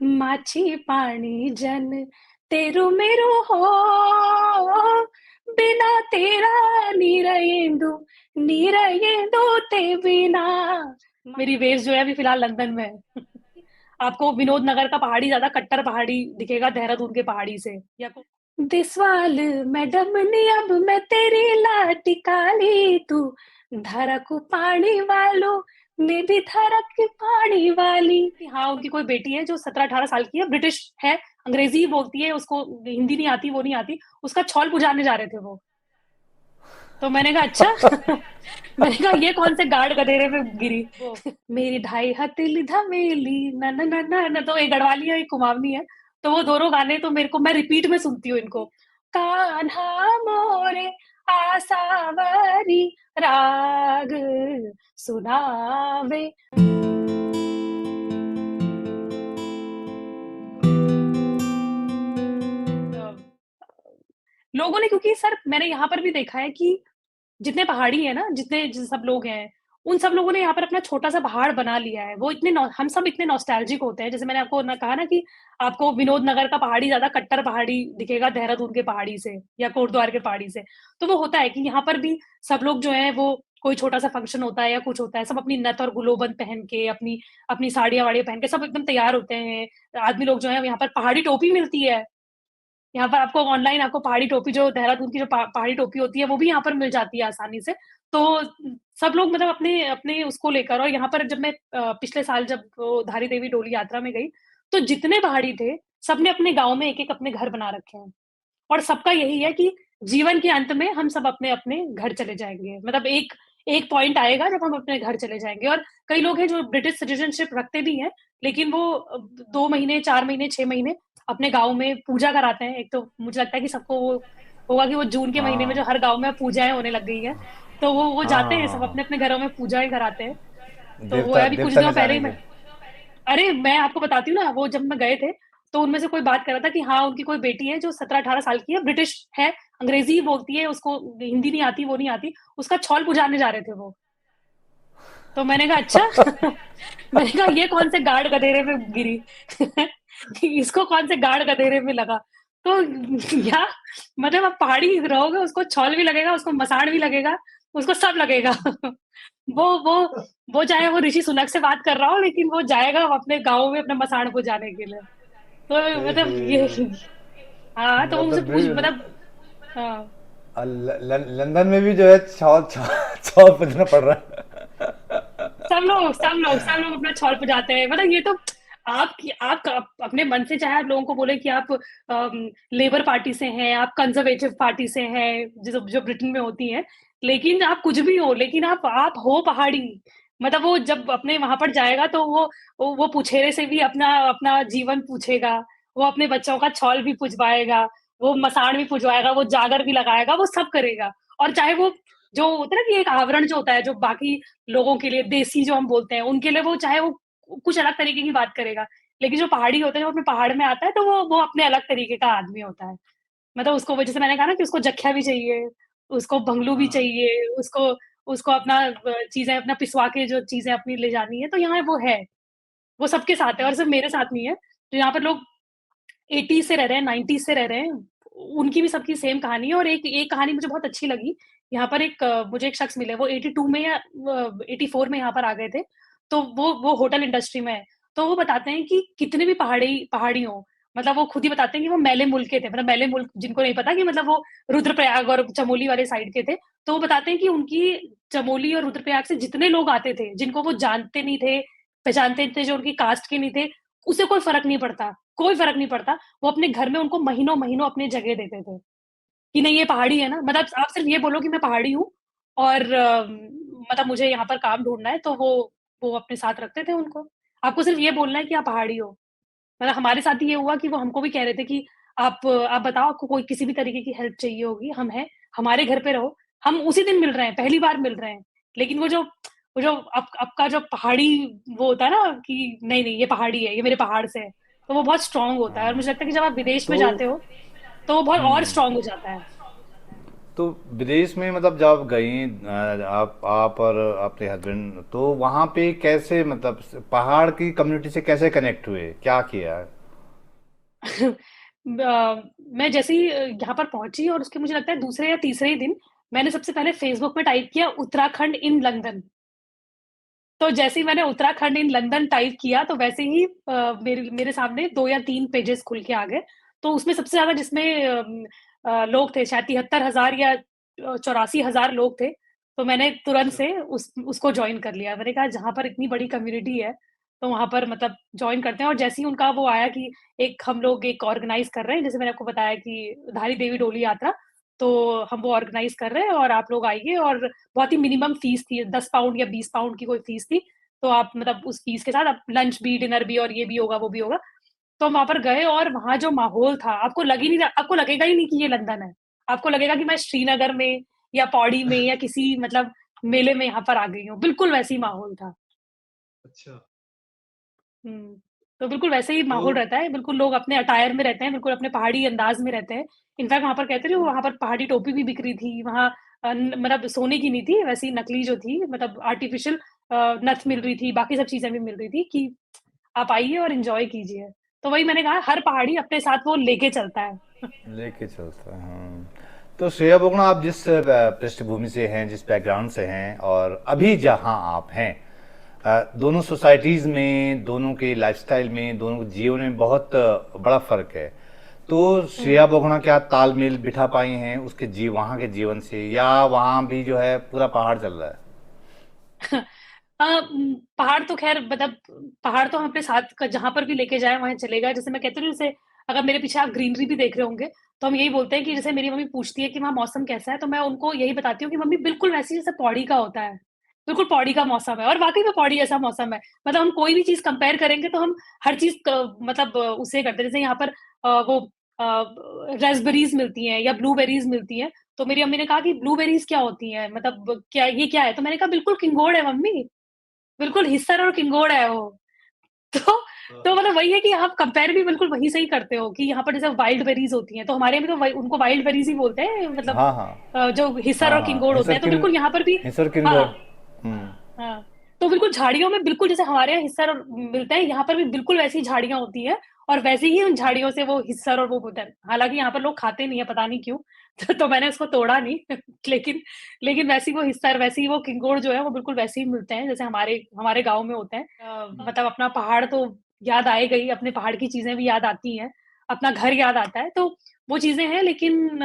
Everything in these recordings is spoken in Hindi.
माछी पाणी जन तेरू मेरू हो, बिना तेरा नीरेंदु ते बिना। मेरी वेव्स जो है अभी फिलहाल लंदन में है। आपको विनोद नगर का पहाड़ी ज्यादा कट्टर पहाड़ी दिखेगा देहरादून के पहाड़ी से, या दिसवाल मैडम ने अब मैं तेरी लाटी काली, तू धरक पानी वालो मैं भी धरक पानी वाली। हाँ, उनकी कोई बेटी है जो 17-18 साल की है, ब्रिटिश है, अंग्रेजी ही बोलती है, उसको हिंदी नहीं आती, वो नहीं आती। उसका छौल पुजाने जा रहे थे वो। तो मैंने कहा अच्छा। मैंने कहा ये कौन से गार्ड गधेरे पे गिरी वो। मेरी ढाई हथेली धमेली ना ना ना ना ना, तो एक गढ़वाली है एक कुमावनी है। तो वो दोनों गाने तो मेरे को, मैं रिपीट में सुनती हूँ इनको। कान्हा मोरे आसावरी राग सुनावे। लोगों ने, क्योंकि सर मैंने यहाँ पर भी देखा है कि जितने पहाड़ी है ना, सब लोग हैं, उन सब लोगों ने यहाँ पर अपना छोटा सा पहाड़ बना लिया है। वो हम सब इतने नॉस्टैल्जिक होते हैं, जैसे मैंने आपको कहा ना कि आपको विनोद नगर का पहाड़ी ज्यादा कट्टर पहाड़ी दिखेगा देहरादून के पहाड़ी से या कोटद्वार के पहाड़ी से। तो वो होता है कि यहाँ पर भी सब लोग जो है वो, कोई छोटा सा फंक्शन होता है या कुछ होता है, सब अपनी नथ और गुलोबंद पहन के, अपनी अपनी साड़ियाँ वाड़ियाँ पहन के सब एकदम तैयार होते हैं। आदमी लोग जो है, यहाँ पर पहाड़ी टोपी मिलती है। यहाँ पर आपको ऑनलाइन, आपको पहाड़ी टोपी, जो देहरादून की जो पहाड़ी टोपी होती है, वो भी यहाँ पर मिल जाती है आसानी से। तो सब लोग मतलब अपने अपने उसको लेकर, और यहाँ पर जब मैं पिछले साल जब वो धारी देवी डोली यात्रा में गई, तो जितने पहाड़ी थे, सबने अपने गांव में एक एक अपने घर बना रखे हैं। और सबका यही है कि जीवन के अंत में हम सब अपने अपने घर चले जाएंगे। मतलब एक एक पॉइंट आएगा जब हम अपने घर चले जाएंगे। और कई लोग हैं जो ब्रिटिश सिटीजनशिप रखते भी हैं, लेकिन वो 2 महीने, 4 महीने, 6 महीने अपने गाँव में पूजा कराते हैं। एक तो मुझे लगता है कि सबको वो होगा कि वो जून के महीने में जो हाँ हर गाँव में पूजाएं होने लग गई हैं, तो वो हाँ जाते हाँ हैं हाँ सब हाँ। अपने अपने घरों में पूजाएं कराते हैं। तो वो है देवता अभी कुछ देवता दिनों ने पहले जाने ही मैं, के। अरे मैं आपको बताती हूँ ना, वो जब मैं गए थे, तो उनमें से कोई बात कर रहा था कि हाँ, उनकी कोई बेटी है जो 17-18 साल की है, ब्रिटिश है, अंग्रेजी ही बोलती है, उसको हिंदी नहीं आती, वो नहीं आती। उसका छौल पुजाने जा रहे थे वो। तो मैंने कहा अच्छा। मैंने कहा ये कौन से गार्ड गधेरे पे गिरी। इसको कौन से गार्ड गधेरे में लगा। तो या मतलब आप पहाड़ी रहोगे, उसको छौल भी लगेगा, उसको मसाण भी लगेगा, उसको सब लगेगा। वो वो वो चाहे वो ऋषि सुनक से बात कर रहा हो, लेकिन वो जाएगा अपने गाँव में अपने मसाण को जाने के लिए। तो हे मतलब ये, हे। हाँ, तो वो मुझसे मतलब पूछ, मतलब हाँ, लंदन में भी जो है छाव छाव छाव बजना पड़ रहा है। सब लोग अपना छौल पुजाते हैं। मतलब ये तो आप अपने मन से चाहे आप लोगों को बोले कि आप लेबर पार्टी से हैं, आप कंजर्वेटिव पार्टी से हैं, जो जो ब्रिटेन में होती हैं, लेकिन आप कुछ भी हो, लेकिन आप हो पहाड़ी। मतलब वो जब अपने वहां पर जाएगा, तो वो पुछेरे से भी अपना अपना जीवन पूछेगा। वो अपने बच्चों का छौल भी पुजवाएगा, वो मसाण भी पुजवाएगा, वो जागर भी लगाएगा, वो सब करेगा। और चाहे वो, जो होता है ना कि एक आवरण जो होता है, जो बाकी लोगों के लिए देसी जो हम बोलते हैं, उनके लिए वो चाहे वो कुछ अलग तरीके की बात करेगा। लेकिन जो पहाड़ी होता है, जो अपने पहाड़ में आता है, तो वो अपने अलग तरीके का आदमी होता है। मतलब उसको, जैसे मैंने कहा ना कि उसको जख्या भी चाहिए, उसको भंगलू भी हाँ। चाहिए, उसको उसको अपना चीजें अपना पिसवा के जो चीजें अपनी ले जानी है, तो यहाँ वो है। वो सबके साथ है, और सिर्फ मेरे साथ नहीं है। तो यहाँ पर लोग 80 से रह रहे हैं, 90 से रह रहे हैं, उनकी भी सबकी सेम कहानी है। और एक एक कहानी मुझे बहुत अच्छी लगी। यहाँ पर मुझे एक शख्स मिले, वो 82 में या 84 में यहाँ पर आ गए थे। तो वो होटल इंडस्ट्री में है। तो वो बताते हैं कि कितने भी पहाड़ी पहाड़ी हो, मतलब वो खुद ही बताते हैं कि वो मैले मुल्क के थे। मतलब मैले मुल्क जिनको नहीं पता, कि मतलब वो रुद्रप्रयाग और चमोली वाले साइड के थे। तो वो बताते हैं कि उनकी चमोली और रुद्रप्रयाग से जितने लोग आते थे, जिनको वो जानते नहीं थे, पहचानते थे, जो उनकी कास्ट के नहीं थे, उसे कोई फर्क नहीं पड़ता, कोई फर्क नहीं पड़ता। वो अपने घर में उनको महीनों महीनों अपनी जगह देते थे, कि नहीं ये पहाड़ी है ना। मतलब आप सिर्फ ये बोलो कि मैं पहाड़ी हूँ, और मतलब मुझे यहाँ पर काम ढूंढना है, तो वो अपने साथ रखते थे उनको। आपको सिर्फ ये बोलना है कि आप पहाड़ी हो। मतलब हमारे साथ ही ये हुआ कि वो हमको भी कह रहे थे कि आप बताओ, आपको कोई किसी भी तरीके की हेल्प चाहिए होगी, हम हैं, हमारे घर पे रहो। हम उसी दिन मिल रहे हैं, पहली बार मिल रहे हैं। लेकिन वो जो आपका जो पहाड़ी वो होता है ना, कि नहीं नहीं ये पहाड़ी है, ये मेरे पहाड़ से है, तो वो बहुत स्ट्रांग होता है। और मुझे लगता है कि जब आप विदेश में तो जाते हो, तो वो बहुत और स्ट्रांग हो जाता है। तो विदेश में मतलब जब आप गई, आप और आपके हस्बैंड, तो वहाँ पे कैसे, मतलब पहाड़ की कम्युनिटी से कैसे कनेक्ट हुए, क्या किया? मैं जैसे ही यहाँ पर पहुंची और उसके मुझे लगता है दूसरे या तीसरे ही दिन मैंने सबसे पहले फेसबुक पे टाइप किया उत्तराखंड इन लंदन। तो जैसे ही मैंने उत्तराखंड इन लंदन टाइप किया तो वैसे ही मेरे मेरे सामने 2 या 3 पेजेस खुल के आ गए। तो उसमें सबसे ज़्यादा जिसमें लोग थे शायद 73,000 या 84,000 लोग थे। तो मैंने तुरंत अच्छा। से उसको जॉइन कर लिया। मैंने कहा जहाँ पर इतनी बड़ी कम्युनिटी है, तो वहाँ पर मतलब जॉइन करते हैं और जैसे ही उनका वो आया कि एक हम लोग एक ऑर्गेनाइज़ कर रहे हैं, जैसे मैंने आपको बताया कि धारी देवी डोली यात्रा, तो हम वो ऑर्गेनाइज़ कर रहे हैं और आप लोग आइए और बहुत ही मिनिमम फीस थी, 10 पाउंड या 20 पाउंड की कोई फीस थी। तो आप मतलब उस फीस के साथ आप लंच भी, डिनर भी और ये भी होगा, वो भी होगा। तो हम वहाँ पर गए और वहाँ जो माहौल था, आपको लगेगा ही नहीं कि ये लंदन है। आपको लगेगा कि मैं श्रीनगर में या पौड़ी में या किसी मतलब मेले में यहाँ पर आ गई हूँ। बिल्कुल वैसे ही माहौल था। अच्छा। हुँ। तो बिल्कुल वैसे ही तो माहौल रहता है, बिल्कुल लोग अपने अटायर में रहते हैं, बिल्कुल अपने पहाड़ी अंदाज़ में रहते हैं। इनफैक्ट वहाँ पर कहते हैं वहाँ पर पहाड़ी टोपी भी बिक रही थी, वहाँ न मतलब सोने की नहीं थी, वैसी नकली जो थी मतलब आर्टिफ़िशियल नथ मिल रही थी, बाकी सब चीज़ें भी मिल रही थी कि आप आइए और एन्जॉय कीजिए। तो वही मैंने कहा हर पहाड़ी अपने साथ वो लेके चलता है। लेके चलता है, हाँ। तो श्रेया बोगना, आप जिस पृष्ठभूमि से हैं, जिस बैकग्राउंड से हैं, और अभी जहाँ आप हैं, दोनों सोसाइटीज़ में, दोनों के लाइफस्टाइल में, दोनों के जीवन में बहुत बड़ा फ़र्क है। तो हुँ। श्रेया बोगना क्या तालमेल बिठा पाई हैं उसके वहाँ के जीवन से, या वहाँ भी जो है पूरा पहाड़ चल रहा है? पहाड़ तो ख़ैर मतलब पहाड़ तो हम अपने साथ क जहाँ पर भी लेके जाएँ वहाँ चलेगा। जैसे मैं कहती हूँ जैसे अगर मेरे पीछे आप ग्रीनरी भी देख रहे होंगे, तो हम यही बोलते हैं कि जैसे मेरी मम्मी पूछती है कि वहाँ मौसम कैसा है? तो मैं उनको यही बताती हूँ कि मम्मी बिल्कुल वैसे ही जैसे पौड़ी का होता है। बिल्कुल पौड़ी का मौसम है और वाक़ई में पौड़ी जैसा मौसम है। मतलब हम कोई भी चीज़ कंपेयर करेंगे तो हम हर चीज़ क मतलब उससे करते हैं। जैसे यहाँ पर वो रास्पबेरीज़ मिलती हैं या ब्लूबेरीज़ मिलती हैं। तो मेरी मम्मी ने कहा कि ब्लूबेरीज़ क्या होती हैं? मतलब क्या ये क्या है? तो मैंने कहा बिल्कुल किंगोड़ है मम्मी। बिल्कुल हिस्सर और किंगोड़ है वो। तो हाँ, तो मतलब वही है कि आप कंपेयर भी बिल्कुल वहीं से ही करते हो कि यहाँ पर जैसे वाइल्ड बेरीज़ होती हैं, तो हमारे यहाँ भी तो वही उनको वाइल्ड बेरीज़ ही बोलते हैं मतलब हाँ, हाँ। जो हिस्सर हाँ, और हाँ, किंगोड़ होते हैं, तो बिल्कुल यहाँ पर भी हिसर किंगोर। हाँ, हम्म। हाँ। तो बिल्कुल झाड़ियों में बिल्कुल जैसे हमारे यहाँ हिस्सर और मिलता है, यहाँ पर भी बिल्कुल वैसी झाड़ियाँ होती हैं और वैसे ही उन झाड़ियों से वो हिस्सर और वो होता है। हालाँकि यहाँ पर लोग खाते नहीं है, पता नहीं क्यों? तो मैंने उसको तोड़ा नहीं लेकिन लेकिन वैसी वो हिस्सर, वैसे ही वो किंगोर जो है वो बिल्कुल वैसे ही मिलते हैं, जैसे हमारे हमारे गाँव में होते हैं। मतलब अपना पहाड़ तो याद आएगा ही, अपने पहाड़ की चीज़ें भी याद आती हैं, अपना घर याद आता है, तो वो चीज़ें हैं लेकिन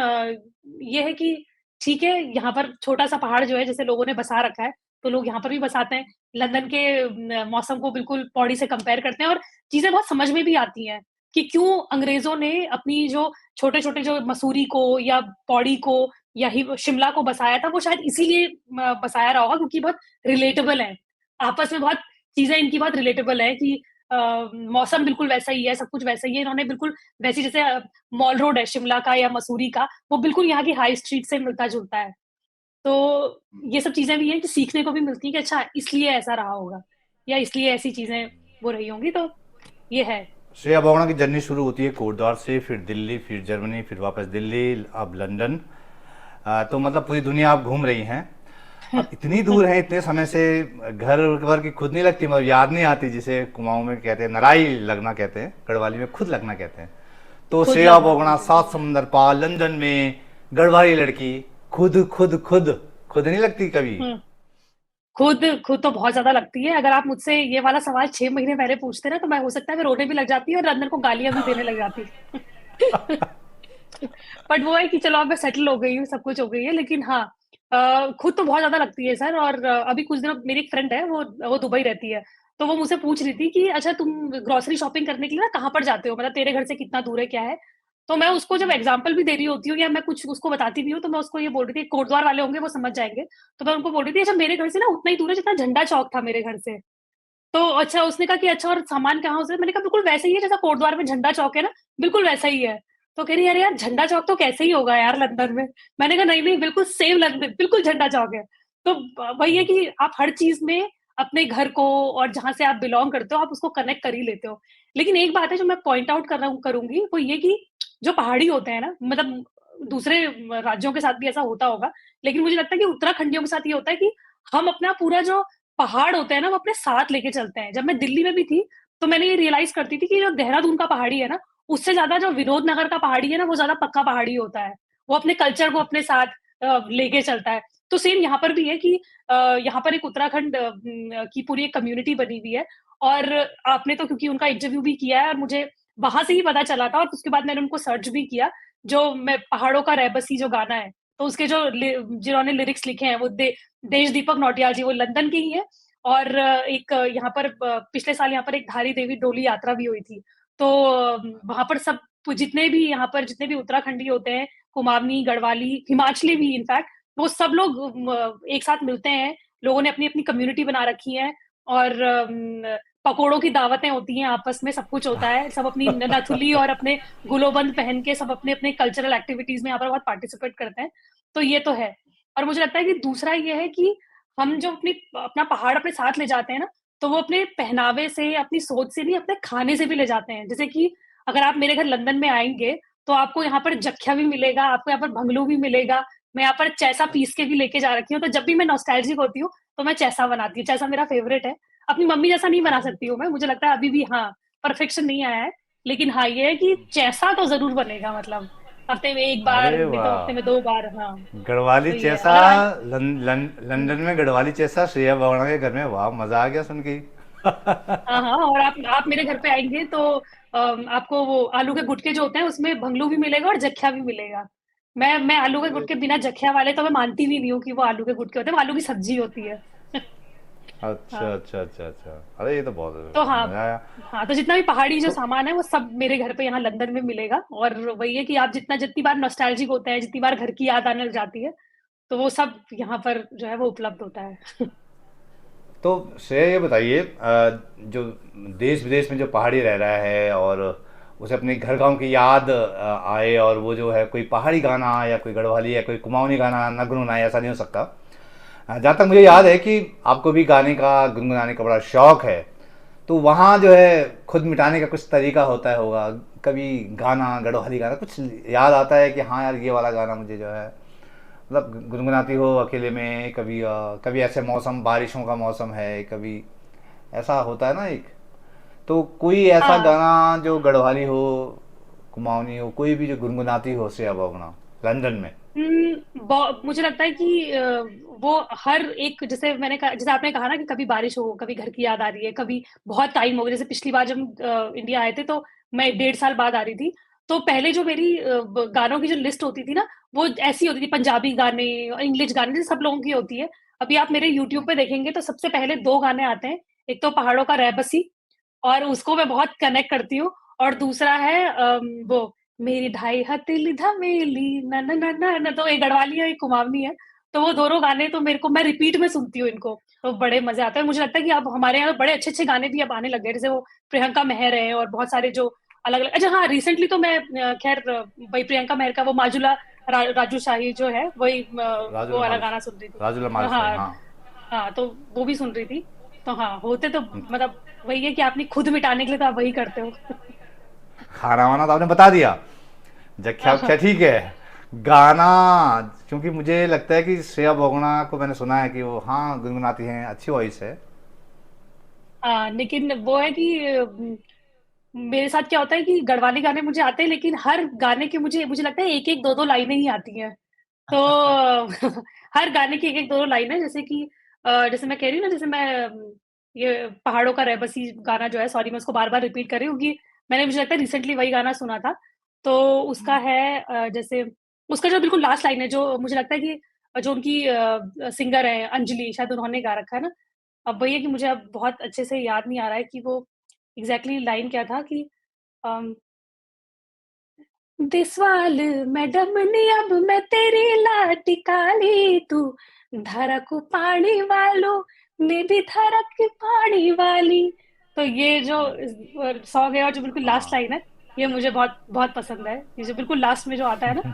ये है कि ठीक है, यहाँ पर छोटा-सा पहाड़ जो है जैसे लोगों ने बसा रखा है, तो लोग यहाँ पर भी बस आते हैं। लंदन के मौसम को बिल्कुल पौड़ी से कंपेयर करते हैं और चीज़ें बहुत समझ में भी आती हैं कि क्यों अंग्रेज़ों ने अपनी जो छोटे-छोटे जो मसूरी को या पौड़ी को या ही शिमला को बसाया था, वो शायद इसीलिए बसाया रहा होगा क्योंकि बहुत रिलेटेबल है। आपस में बहुत चीज़ें इनकी बहुत रिलेटेबल है कि मौसम बिल्कुल वैसा ही है, सब कुछ वैसा ही है। इन्होंने बिल्कुल वैसी जैसे मॉल रोड है शिमला का या मसूरी का, वो बिल्कुल यहाँ की हाई स्ट्रीट से मिलता-जुलता है। तो ये सब चीज़ें भी हैं कि सीखने को भी मिलती हैं कि अच्छा इसलिए ऐसा रहा होगा या इसलिए ऐसी चीज़ें वो रही होंगी, तो ये है। श्रेया बोगना की जर्नी शुरू होती है कोटद्वार से, फिर दिल्ली, फिर जर्मनी, फिर वापस दिल्ली, अब लंदन। तो मतलब पूरी दुनिया आप घूम रही हैं। अब इतनी दूर है, इतने समय से, घर वर की खुद नहीं लगती, मतलब याद नहीं आती, जिसे कुमाऊं में कहते हैं नराई लगना कहते हैं, गढ़वाली में खुद लगना कहते हैं। तो खुद श्रेया लगना बोगना बोलते हैं। 7 समुंदर पार लंदन में, गढ़वाली लड़की, खुद खुद खुद खुद नहीं लगती कभी? हुँ। खुद खुद तो बहुत ज़्यादा लगती है। अगर आप मुझसे ये वाला सवाल 6 महीने पहले पूछते ना, तो मैं हो सकता है मैं रोने भी लग जाती और अंदर को गालियाँ भी देने लग जाती। बट वो है कि चलो अब मैं सेटल हो गई हूँ, सब कुछ हो गई है। लेकिन हाँ, खुद तो बहुत ज़्यादा लगती है सर और अभी कुछ दिनों मेरी एक फ्रेंड है, वो दुबई रहती है। तो वो मुझसे पूछ रही थी कि अच्छा तुम ग्रोसरी शॉपिंग करने के लिए ना कहाँ पर जाते हो? मतलब तेरे घर से कितना दूर है, क्या है? तो मैं उसको जब एग्ज़ाम्पल भी दे रही होती हूँ या मैं कुछ उसको बताती भी हूँ, तो मैं उसको ये बोल रही थी, कोटद्वार वाले होंगे वो समझ जाएँगे। तो मैं उनको बोल रही थी, अच्छा मेरे घर से ना उतना ही दूर है जितना झंडा चौक था मेरे घर से। तो अच्छा उसने कहा कि अच्छा और सामान कहाँ से? मैंने कहा बिल्कुल वैसे ही है जैसा कोटद्वार में झंडा चौक है ना, बिल्कुल वैसा ही है। तो कह रही है, "अरे यार झंडा चौक तो कैसे ही होगा यार लंदन में।" मैंने कहा नहीं, नहीं बिल्कुल सेम बिल्कुल झंडा चौक है। तो वही है कि आप हर चीज़ में अपने घर को और जहाँ से आप बिलॉन्ग करते हो आप उसको कनेक्ट कर ही लेते हो। लेकिन एक बात है जो मैं पॉइंट आउट कर रहा हूँ करूँगी वो ये कि जो पहाड़ी होते हैं ना मतलब दूसरे राज्यों के साथ भी ऐसा होता होगा, लेकिन मुझे लगता है कि उत्तराखंडियों के साथ ये होता है कि हम अपना पूरा जो पहाड़ होते हैं ना, वो अपने साथ लेके चलते हैं। जब मैं दिल्ली में भी थी, तो मैंने ये रियलाइज़ करती थी कि जो देहरादून का पहाड़ी है ना, उससे ज़्यादा जो विनोद नगर का पहाड़ी है ना, वो ज़्यादा पक्का पहाड़ी होता है। वो अपने कल्चर को अपने साथ लेके चलता है। तो सेम यहाँ पर भी है कि यहाँ पर एक उत्तराखंड की पूरी एक कम्युनिटी बनी हुई है, और आपने तो क्योंकि उनका इंटरव्यू भी किया है और मुझे वहाँ से ही पता चला था, और उसके बाद मैंने उनको सर्च भी किया, जो मैं पहाड़ों का रैबसी जो गाना है, तो उसके जो जिन्होंने लिरिक्स लिखे हैं वो देश दीपक नौटियाल जी, वो लंदन के ही हैं। और एक यहाँ पर पिछले साल यहाँ पर एक धारी देवी डोली यात्रा भी हुई थी। तो वहाँ पर सब जितने भी यहाँ पर जितने भी उत्तराखंडी होते हैं, कुमाऊनी, गढ़वाली, हिमाचली भी इनफैक्ट, वो सब लोग एक साथ मिलते हैं। लोगों ने अपनी-अपनी कम्युनिटी बना रखी है, और पकोड़ों की दावतें होती हैं आपस में, सब कुछ होता है। सब अपनी नथुली और अपने गुलोबंद पहन के सब अपने-अपने कल्चरल एक्टिविटीज़ में यहाँ पर बहुत पार्टिसिपेट करते हैं। तो ये तो है। और मुझे लगता है कि दूसरा ये है कि हम जो अपना पहाड़ अपने साथ ले जाते हैं ना, तो वो अपने पहनावे से, अपनी सोच से नहीं, अपने खाने से भी ले जाते हैं। जैसे कि अगर आप मेरे घर लंदन में आएँगे, तो आपको यहाँ पर जख्या भी मिलेगा, आपको यहाँ पर भंगलू भी मिलेगा। मैं यहाँ पर चैसा पीस के भी लेके जा रखी हूँ, तो जब भी मैं नॉस्टैल्जिक होती हूँ, तो मैं चैसा बनाती हूँ। चैसा मेरा फ़ेवरेट है। अपनी मम्मी जैसा नहीं बना सकती हूँ मैं, मुझे लगता है अभी भी हाँ, परफेक्शन नहीं आया है। लेकिन हाँ, ये है कि चैसा तो ज़रूर बनेगा, मतलब हफ्ते में 1 बार, अरे नहीं तो हफ्ते में वाह, 2 बार, हाँ। गढ़वाली तो ये है। चैसा। अगर आज हुँ। लंदन में गढ़वाली चैसा श्रेया बवड़ा के घर में, वाह मजा आ गया सुन के ही। हाँ, हाँ, और आप मेरे घर पे आएँगे तो आपको वो आलू के गुटके जो होते हैं उसमें भंगलू भी मिलेगा और जख्या भी मिलेगा। मैं आलू के गुटके बिना जख्या वाले तो मैं मानती भी नहीं हूँ कि वो आलू के गुटके होते हैं, वो आलू की सब्ज़ी होती है। अच्छा हाँ, अच्छा अच्छा अच्छा, अरे ये तो तो बहुत हाँ, मजा आया। हाँ, तो जितना भी पहाड़ी जो तो सामान है वो सब मेरे घर पे यहाँ लंदन में मिलेगा, और वही है कि आप जितनी बार नॉस्टैल्जिक होते हैं, जितनी बार घर की याद आने लग जाती है, तो वो सब यहाँ पर जो है वो उपलब्ध होता है। तो श्रेया ये बताइए, जो देश विदेश में जो पहाड़ी रह रहा है और उसे अपने घर गांव की याद आए, और वो जो है कोई पहाड़ी गाना या कोई गढ़वाली या कोई कुमाऊनी गाना न गुनगुनाए, ऐसा नहीं हो सकता। जहाँ तक मुझे याद है कि आपको भी गाने का गुनगुनाने का बड़ा शौक है, तो वहाँ जो है खुद मिटाने का कुछ तरीका होता है होगा। कभी गाना, गढ़वाली गाना कुछ याद आता है कि हाँ यार ये वाला गाना मुझे जो है, मतलब गुनगुनाती हो अकेले में, कभी कभी ऐसे मौसम, बारिशों का मौसम है, कभी ऐसा होता है ना एक, तो कोई ऐसा हाँ। गाना जो गढ़वाली हो, कुमाऊनी हो, कोई भी जो गुनगुनाती हो से अब अपना लंदन में। मुझे लगता है कि वो हर एक, जैसे मैंने कहा, जैसे आपने कहा ना कि कभी बारिश हो, कभी घर की याद आ रही है, कभी बहुत टाइम हो गया, जैसे पिछली बार जब हम इंडिया आए थे तो मैं 1.5 साल बाद आ रही थी। तो पहले जो मेरी गानों की जो लिस्ट होती थी ना, वो ऐसी होती थी, पंजाबी गाने, इंग्लिश गाने, जैसे सब लोगों की होती है। अभी आप मेरे यूट्यूब पे देखेंगे तो सबसे पहले 2 गाने आते हैं। एक तो पहाड़ों का रैबसी, और उसको मैं बहुत कनेक्ट करती हूँ। और दूसरा है वो मेरी ढाई हथेली धमेली ना ना ना ना ना, तो एक गढ़वाली है, एक कुमाऊनी है। तो वो दोनों गाने तो मेरे को, मैं रिपीट में सुनती हूँ इनको, तो बड़े मजे आते हैं। मुझे लगता है कि अब हमारे यहाँ बड़े अच्छे अच्छे गाने भी अब आने लग गए, जैसे वो प्रियंका मेहर है और बहुत सारे जो अलग अलग। अच्छा हाँ, रिसेंटली तो मैं खैर वही प्रियंका मेहर का वो माजुला राजू शाही जो है, वही वो राजूला वाला माल गाना सुन रही थी। राजूला माल से, हाँ, हाँ। हाँ, तो वो भी सुन रही थी। तो हाँ, होते तो मतलब वही है कि आपने खुद मिटाने के लिए तो आप वही करते हो। खाना वाना तो आपने बता दिया, जख्या हाँ, उख्या ठीक है। गाना, क्योंकि मुझे लगता है कि श्रेया बोगना को मैंने सुना है कि वो हाँ गुनगुनाती हैं, अच्छी वॉइस है। हाँ, लेकिन वो है कि मेरे साथ क्या होता है कि गढ़वाली गाने मुझे आते हैं, लेकिन हर गाने के मुझे मुझे लगता है एक एक दो दो लाइनें ही आती हैं। तो हर गाने की एक एक दो दो लाइनें, जैसे कि जैसे मैं कह रही हूँ ना, जैसे मैं ये पहाड़ों का रैबसी गाना जो है, सॉरी मैं उसको बार बार रिपीट कर रही हूँ कि मैंने, मुझे लगता है रिसेंटली वही गाना सुना था। तो उसका है जैसे उसका जो बिल्कुल लास्ट लाइन है, जो मुझे लगता है कि जो उनकी सिंगर है अंजलि, शायद उन्होंने गा रखा है ना। अब वही है कि मुझे अब बहुत अच्छे से याद नहीं आ रहा है कि वो एग्ज़ैक्टली लाइन क्या था कि अम, देसवाल मैडम ने अब मैं तेरी लाटी काली, तू धारा को पानी वालों ने भी धारा की पानी वाली। तो ये जो सॉन्ग है और जो बिल्कुल लास्ट हाँ, लाइन है, ये मुझे बहुत बहुत पसंद है। ये जो बिल्कुल लास्ट में जो आता है ना,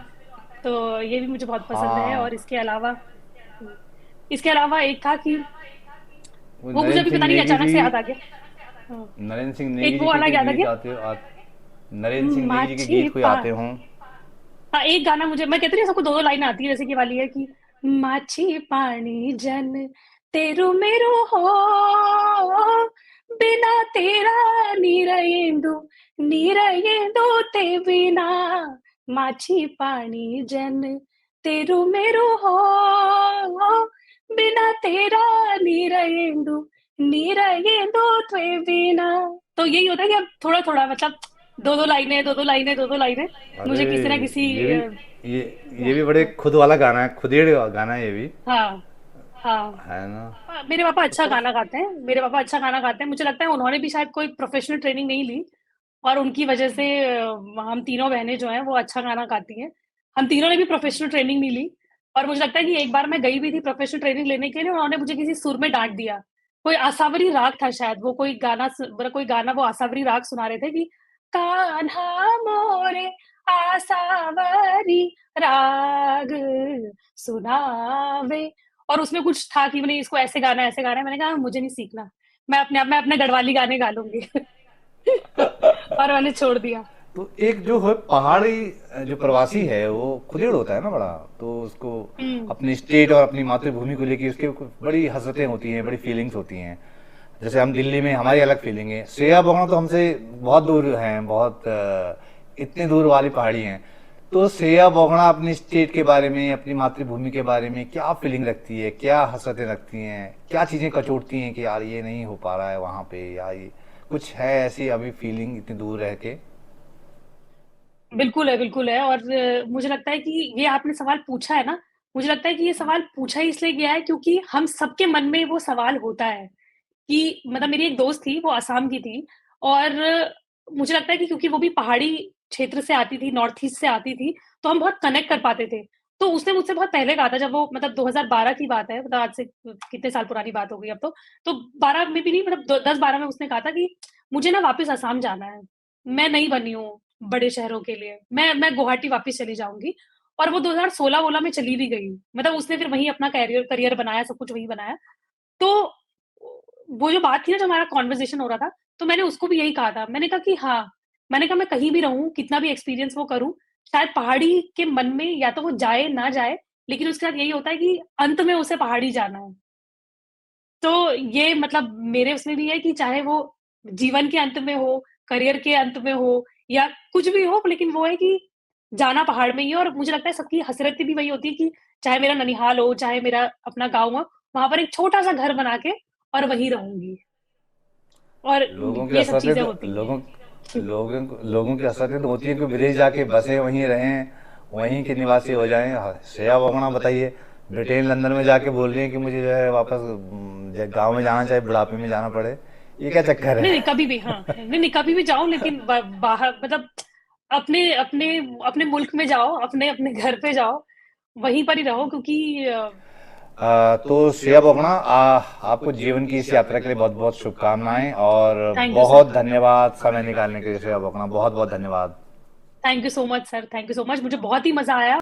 तो ये भी मुझे बहुत पसंद है। हाँ। और इसके अलावा एक था कि वो वो मुझे नरेंद्र अभी सिंह पता नहीं नेगी अचानक जी, से याद आ गया। हाँ, नरेंद्र सिंह नेगी एक जी वो के वाला कोई याद आ गीत गया, आते नरेंद्र सिंह नेगी जी के माछी गीत कोई पा आते हों। हाँ, एक गाना मुझे, मैं कहती हूँ सबको दो दो लाइन आती है, जैसे कि वाली है कि माछी पानी जन तेरू मेरू हो, बिना तेरा नीरेंदु, नीरेंदु ते बिना, माछी पानी जन तेरू मेरू हो, बिना तेरा नीरेंदु, नीरेंदु ते बिना। तो यही होता है कि अब थोड़ा थोड़ा मतलब दो दो लाइनें, दो दो लाइनें, दो दो लाइनें, अरे मुझे किसी ना किसी ये भी ये ये भी बड़े खुद वाला गाना है, खुदेड़ गाना है ये भी, हाँ हाँ। है ना। मेरे पापा तो अच्छा काफी गाना गाते हैं, मेरे पापा अच्छा गाना गाते हैं, मुझे लगता है उन्होंने भी शायद कोई प्रोफेशनल ट्रेनिंग नहीं ली, और उनकी वजह से हम तीनों बहनें जो हैं वो अच्छा गाना गाती हैं। हम तीनों ने भी प्रोफेशनल ट्रेनिंग नहीं ली, और मुझे लगता है कि एक बार मैं गई भी थी प्रोफेशनल ट्रेनिंग लेने के लिए, उन्होंने मुझे किसी सुर में डांट दिया। कोई आसावरी राग था शायद, वो कोई गाना मतलब कोई गाना वो आसावरी राग सुना रहे थे कि कान्हा मोरे आसावरी राग सुनावे, और उसमें कुछ था कि मैंने इसको ऐसे गाना है, ऐसे गाना है। मैंने कहा मुझे नहीं सीखना, मैं अपने गढ़वाली गाने गा लूंगी। और मैंने छोड़ दिया। तो एक जो है पहाड़ी जो प्रवासी है वो खुदेड़ होता है ना बड़ा, तो उसको हम्म अपनी स्टेट और अपनी मातृभूमि को लेकर उसके कुछ बड़ी हसरतें होती हैं, बड़ी फीलिंग्स होती हैं। जैसे हम दिल्ली में हमारी अलग फीलिंग है, श्रेया बोगना तो हमसे बहुत दूर हैं, बहुत इतने दूर वाली पहाड़ी हैं। तो श्रेया बोगना अपनी स्टेट के बारे में, अपनी मातृभूमि के बारे में क्या फीलिंग रखती है, क्या हसरतें रखती हैं, क्या चीजें कचोटती हैं कि यार ये नहीं हो पा रहा है वहां पे, या ये कुछ है ऐसी अभी फीलिंग इतनी दूर रह के। बिल्कुल है, बिल्कुल है। और मुझे लगता है कि ये आपने सवाल पूछा है ना, मुझे लगता है कि ये सवाल पूछा ही इसलिए गया है क्योंकि हम सबके मन में वो सवाल होता है कि मतलब मेरी एक दोस्त थी, वो असम की थी, और मुझे लगता है कि क्योंकि वो भी पहाड़ी क्षेत्र से आती थी, नॉर्थ ईस्ट से आती थी, तो हम बहुत कनेक्ट कर पाते थे। तो उसने मुझसे बहुत पहले कहा था, जब वो मतलब 2012 की बात है, मतलब आज से कितने साल पुरानी बात हो गई अब तो 12 में भी नहीं, मतलब 10-12 में उसने कहा था कि मुझे ना वापस असम जाना है, मैं नहीं बनी हूँ बड़े शहरों के लिए, मैं गुवाहाटी वापस चली जाऊंगी। और वो 2016-16 में चली भी गई, मतलब उसने फिर वहीं अपना करियर करियर बनाया, सब कुछ वहीं बनाया। तो वो जो बात थी ना, जो हमारा कॉन्वर्सेशन हो रहा था, तो मैंने उसको भी यही कहा था। मैंने कहा कि हाँ, मैंने कहा मैं कहीं भी रहूं, कितना भी एक्सपीरियंस वो करूं, शायद पहाड़ी के मन में या तो वो जाए ना जाए, लेकिन उसके साथ यही होता है कि अंत में उसे पहाड़ी जाना है। तो ये मतलब मेरे उसमें भी है कि चाहे वो जीवन के अंत में हो, करियर के अंत में हो, या कुछ भी हो, लेकिन वो है कि जाना पहाड़ में ही है। और मुझे लगता है सबकी हसरत भी वही होती है कि चाहे मेरा ननिहाल हो, चाहे मेरा अपना गाँव हो, वहाँ पर एक छोटा-सा घर बना के और वहीं रहूँगी। और लोगों की ये सब हसरतें चीज़ें तो होती हैं। लोगों की हसरतें तो होती है कि विदेश जाके बसे वहीं रहें, वहीं के निवासी हो जाएं। हाँ, श्रेया बोगना बताइए, ब्रिटेन लंदन में जाके बोल रही है कि मुझे जो है वापस गांव में जाना, चाहे बुढ़ापे में जाना पड़े। ये क्या चक्कर नहीं, नहीं, है। कभी भी हाँ, नहीं, नहीं, कभी भी जाओ, लेकिन बाहर मतलब अपने अपने अपने मुल्क में जाओ, अपने अपने घर पे जाओ, वहीं पर ही रहो, क्योंकि तो श्रेया बोगना, आपको जीवन की इस यात्रा के लिए बहुत बहुत शुभकामनाएं, और थैंक यू सो बहुत धन्यवाद समय निकालने के लिए। श्रेया बोगना, बहुत बहुत धन्यवाद। Thank you so much sir, thank you so much, मुझे बहुत ही मजा आया।